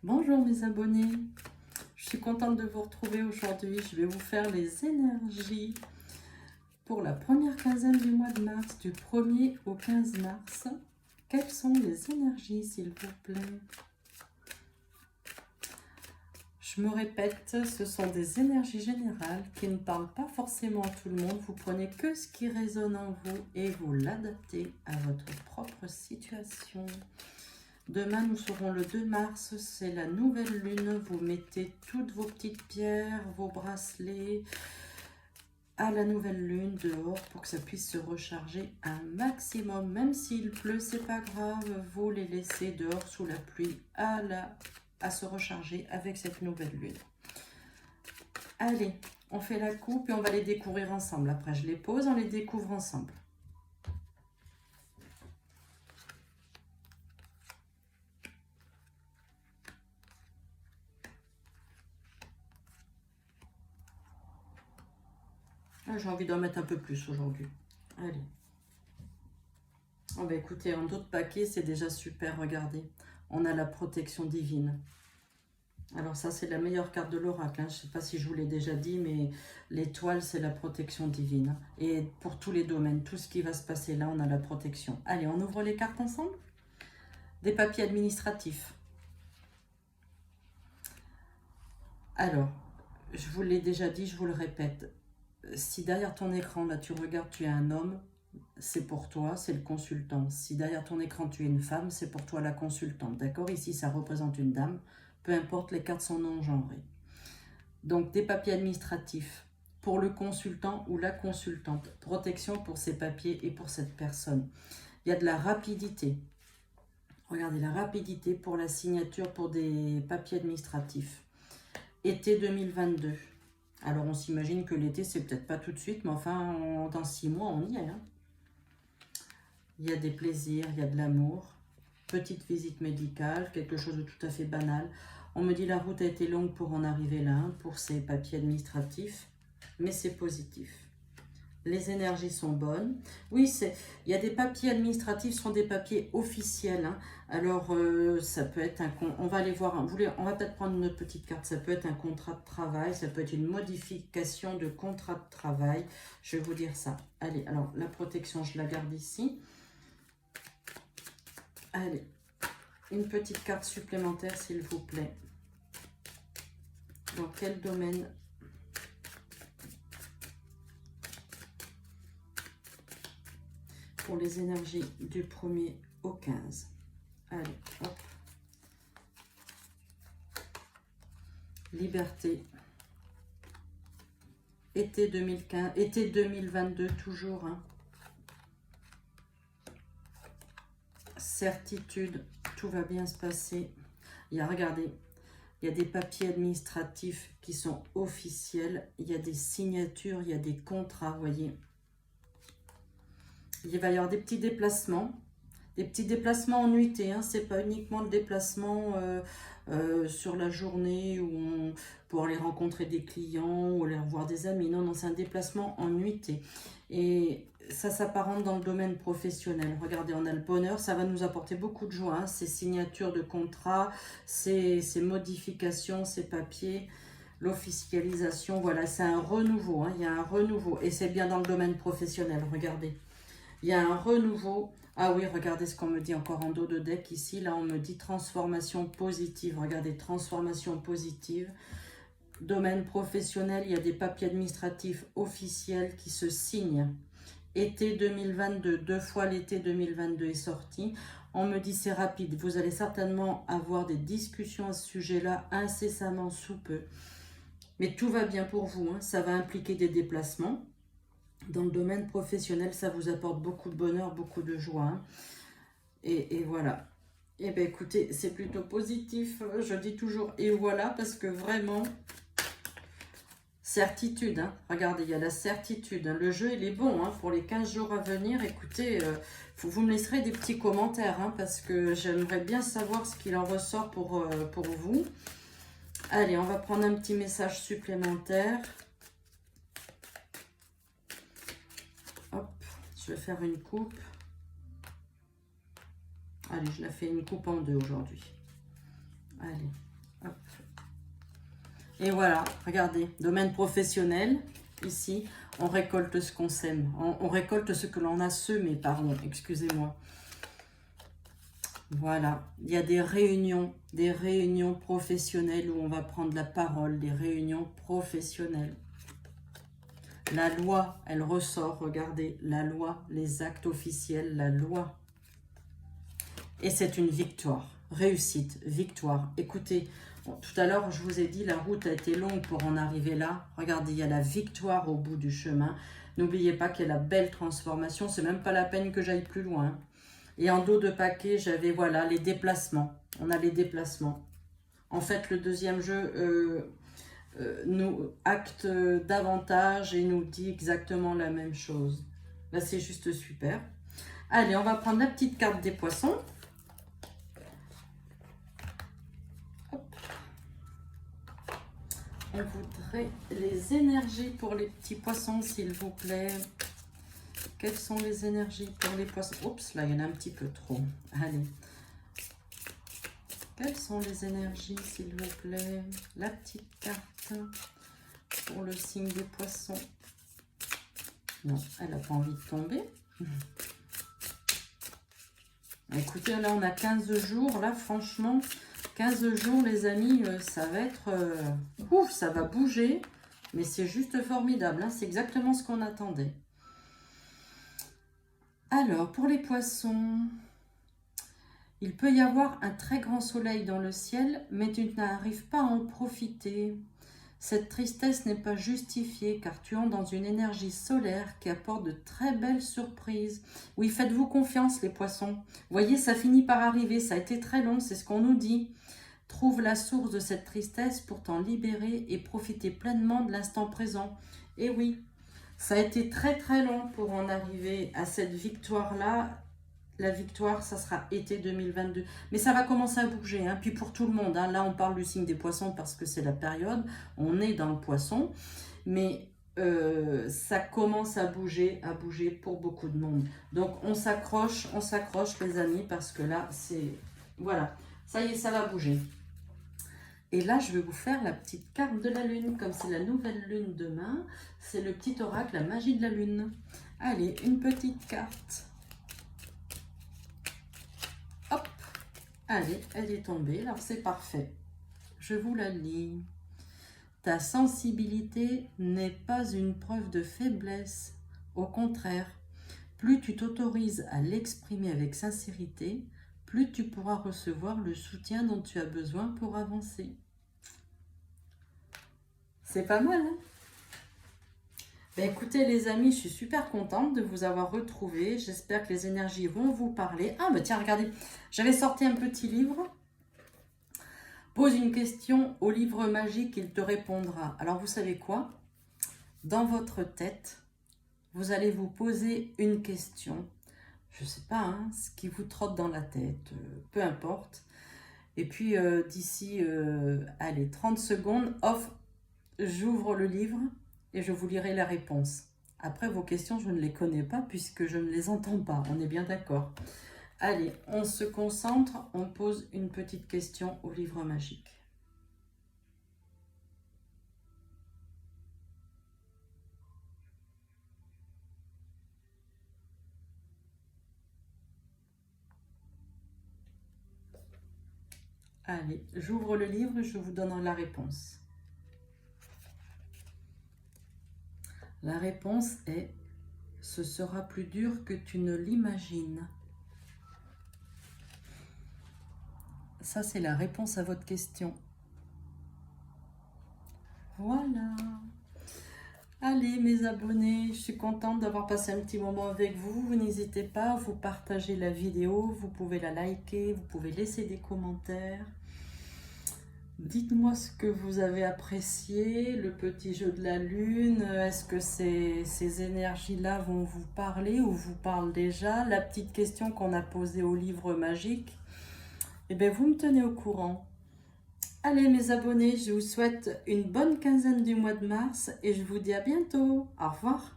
Bonjour mes abonnés, je suis contente de vous retrouver aujourd'hui. Je vais vous faire les énergies pour la première quinzaine du mois de mars, du 1er au 15 mars. Quelles sont les énergies, s'il vous plaît? Je me répète, ce sont des énergies générales qui ne parlent pas forcément à tout le monde. Vous prenez que ce qui résonne en vous et vous l'adaptez à votre propre situation. Demain, nous serons le 2 mars, c'est la nouvelle lune. Vous mettez toutes vos petites pierres, vos bracelets à la nouvelle lune dehors pour que ça puisse se recharger un maximum. Même s'il pleut, c'est pas grave, vous les laissez dehors sous la pluie à se recharger avec cette nouvelle lune. Allez, on fait la coupe et on va les découvrir ensemble. Après, je les pose, on les découvre ensemble. J'ai envie d'en mettre un peu plus aujourd'hui. Allez. Oh bah écoutez, en d'autres paquets, c'est déjà super, regardez. On a la protection divine. Alors ça, c'est la meilleure carte de l'oracle. Je ne sais pas si je vous l'ai déjà dit, mais l'étoile, c'est la protection divine. Et pour tous les domaines, tout ce qui va se passer là, on a la protection. Allez, on ouvre les cartes ensemble. Des papiers administratifs. Alors, je vous l'ai déjà dit, je vous le répète. Si derrière ton écran, là, tu regardes, tu es un homme, c'est pour toi, c'est le consultant. Si derrière ton écran, tu es une femme, c'est pour toi la consultante. D'accord? Ici, ça représente une dame. Peu importe, les cartes sont non genrées. Donc, des papiers administratifs pour le consultant ou la consultante. Protection pour ces papiers et pour cette personne. Il y a de la rapidité. Regardez, la rapidité pour la signature pour des papiers administratifs. Été 2022. Alors, on s'imagine que l'été, c'est peut-être pas tout de suite, mais enfin, dans 6 mois, on y est. Hein. Il y a des plaisirs, il y a de l'amour. Petite visite médicale, quelque chose de tout à fait banal. On me dit la route a été longue pour en arriver là, pour ces papiers administratifs, mais c'est positif. Les énergies sont bonnes. Oui, il y a des papiers administratifs, ce sont des papiers officiels. Hein. Alors, ça peut être un... On va aller voir, on va peut-être prendre une autre petite carte. Ça peut être un contrat de travail, ça peut être une modification de contrat de travail. Je vais vous dire ça. Allez, alors, la protection, je la garde ici. Allez, une petite carte supplémentaire, s'il vous plaît. Dans quel domaine ? Pour les énergies du 1er au 15. Allez, hop. Liberté. Été 2015, été 2022 toujours. Hein. Certitude, tout va bien se passer. Il y a, regardez, il y a des papiers administratifs qui sont officiels. Il y a des signatures, il y a des contrats, vous voyez. Il va y avoir des petits déplacements en nuitée. Hein. Ce n'est pas uniquement le déplacement sur la journée pour aller rencontrer des clients ou aller revoir des amis. Non, non, c'est un déplacement en nuitée. Et ça s'apparente dans le domaine professionnel. Regardez, on a le bonheur, ça va nous apporter beaucoup de joie. Hein. Ces signatures de contrats, ces modifications, ces papiers, l'officialisation, voilà, c'est un renouveau. Hein. Il y a un renouveau et c'est bien dans le domaine professionnel, regardez. Il y a un renouveau. Ah oui, regardez ce qu'on me dit encore en dos de deck ici. Là, on me dit transformation positive. Regardez, transformation positive. Domaine professionnel, il y a des papiers administratifs officiels qui se signent. Été 2022, 2 fois l'été 2022 est sorti. On me dit c'est rapide. Vous allez certainement avoir des discussions à ce sujet-là incessamment sous peu. Mais tout va bien pour vous. Hein. Ça va impliquer des déplacements. Dans le domaine professionnel, ça vous apporte beaucoup de bonheur, beaucoup de joie. Hein. Et voilà. Et bien écoutez, c'est plutôt positif. Je dis toujours et voilà parce que vraiment, certitude. Hein. Regardez, il y a la certitude. Hein. Le jeu, il est bon hein, pour les 15 jours à venir. Écoutez, vous me laisserez des petits commentaires hein, parce que j'aimerais bien savoir ce qu'il en ressort pour vous. Allez, on va prendre un petit message supplémentaire. Je vais faire une coupe. Allez, je la fais une coupe en deux aujourd'hui. Allez, Et voilà, regardez, domaine professionnel, ici, on récolte ce qu'on sème. On récolte ce que l'on a semé, pardon, excusez-moi. Voilà, il y a des réunions professionnelles où on va prendre la parole, des réunions professionnelles. La loi, elle ressort, regardez, la loi, les actes officiels, la loi. Et c'est une victoire, réussite, victoire. Écoutez, tout à l'heure, je vous ai dit, la route a été longue pour en arriver là. Regardez, il y a la victoire au bout du chemin. N'oubliez pas qu'il y a la belle transformation. C'est même pas la peine que j'aille plus loin. Et en dos de paquet, j'avais, voilà, les déplacements. On a les déplacements. En fait, le deuxième jeu nous acte davantage et nous dit exactement la même chose. Là, c'est juste super. Allez, on va prendre la petite carte des poissons. On voudrait les énergies pour les petits poissons, s'il vous plaît. Quelles sont les énergies pour les poissons? Oups, là, il y en a un petit peu trop. Allez. Quelles sont les énergies, s'il vous plaît? La petite carte pour le signe des poissons. Non, elle n'a pas envie de tomber. Écoutez, là, on a 15 jours. Là, franchement, 15 jours, les amis, ça va être... ouf, ça va bouger. Mais c'est juste formidable. Hein, c'est exactement ce qu'on attendait. Alors, pour les poissons, il peut y avoir un très grand soleil dans le ciel, mais tu n'arrives pas à en profiter. Cette tristesse n'est pas justifiée, car tu entres dans une énergie solaire qui apporte de très belles surprises. Oui, faites-vous confiance, les poissons. Vous voyez, ça finit par arriver, ça a été très long, c'est ce qu'on nous dit. Trouve la source de cette tristesse pour t'en libérer et profiter pleinement de l'instant présent. Et oui, ça a été très très long pour en arriver à cette victoire-là. La victoire, ça sera été 2022. Mais ça va commencer à bouger, hein. Puis pour tout le monde. Hein. Là, on parle du signe des poissons parce que c'est la période. On est dans le poisson. Mais ça commence à bouger pour beaucoup de monde. Donc, on s'accroche, les amis, parce que là, c'est... Voilà, ça y est, ça va bouger. Et là, je vais vous faire la petite carte de la lune. Comme c'est la nouvelle lune demain, c'est le petit oracle, la magie de la lune. Allez, une petite carte. Hop, allez, elle est tombée, alors c'est parfait. Je vous la lis. Ta sensibilité n'est pas une preuve de faiblesse. Au contraire, plus tu t'autorises à l'exprimer avec sincérité, plus tu pourras recevoir le soutien dont tu as besoin pour avancer. C'est pas mal, hein? Ben écoutez les amis, je suis super contente de vous avoir retrouvé. J'espère que les énergies vont vous parler. Ah, ben tiens, regardez, j'avais sorti un petit livre. Pose une question au livre magique, il te répondra. Alors, vous savez quoi? Dans votre tête, vous allez vous poser une question. Je ne sais pas, hein, ce qui vous trotte dans la tête, peu importe. Et puis, d'ici, allez, 30 secondes, off, j'ouvre le livre et je vous lirai la réponse. Après, vos questions, je ne les connais pas puisque je ne les entends pas. On est bien d'accord. Allez, on se concentre, on pose une petite question au livre magique. Allez, j'ouvre le livre et je vous donne la réponse. La réponse est « Ce sera plus dur que tu ne l'imagines ». Ça, c'est la réponse à votre question. Voilà. Allez, mes abonnés, je suis contente d'avoir passé un petit moment avec vous. Vous n'hésitez pas à vous partager la vidéo. Vous pouvez la liker, vous pouvez laisser des commentaires. Dites-moi ce que vous avez apprécié, le petit jeu de la lune. Est-ce que ces énergies-là vont vous parler ou vous parlent déjà? La petite question qu'on a posée au livre magique. Eh bien, vous me tenez au courant. Allez, mes abonnés, je vous souhaite une bonne quinzaine du mois de mars et je vous dis à bientôt. Au revoir.